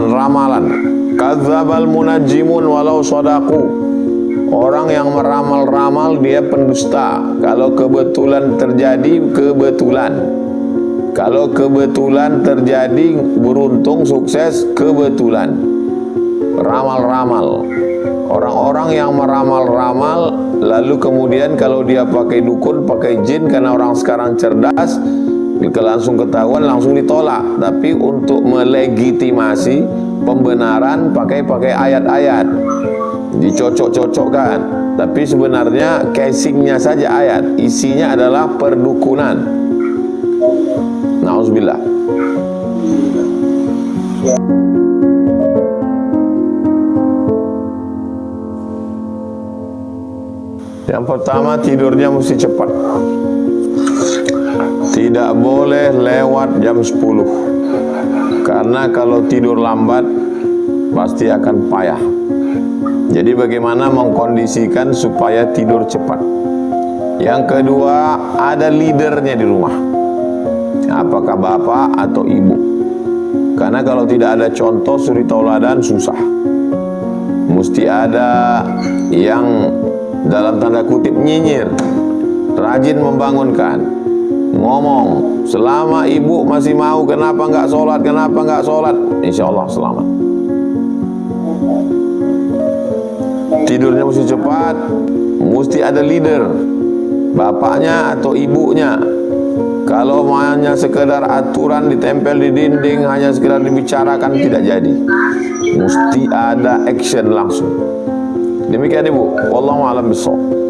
ramalan. Kadzdzabal munajjimun walau shadaku. Orang yang meramal-ramal dia pendusta. Kalau kebetulan terjadi, kebetulan. Kalau kebetulan terjadi, beruntung, sukses, kebetulan. Ramal-ramal. Orang-orang yang meramal-ramal, lalu kemudian kalau dia pakai dukun, pakai jin, karena orang sekarang cerdas, langsung ketahuan, langsung ditolak. Tapi untuk melegitimasi pembenaran, pakai ayat-ayat, dicocok-cocokkan. Tapi sebenarnya casingnya saja ayat, isinya adalah perdukunan. Nauzubillah. Yang pertama, tidurnya mesti cepat. Tidak boleh lewat jam 10. Karena kalau tidur lambat pasti akan payah. Jadi bagaimana mengkondisikan supaya tidur cepat? Yang kedua, ada leadernya di rumah. Apakah bapak atau ibu? Karena kalau tidak ada contoh suri tauladan susah. Mesti ada yang dalam tanda kutip nyinyir, rajin membangunkan, ngomong, selama ibu masih mau, kenapa nggak sholat, kenapa nggak sholat, insya Allah selamat. Tidurnya mesti cepat, mesti ada leader, bapaknya atau ibunya. Kalau hanya sekedar aturan ditempel di dinding, hanya sekedar dibicarakan, tidak jadi. Mesti ada action langsung. Demikian Ibu, wallahu a'lam bishawab.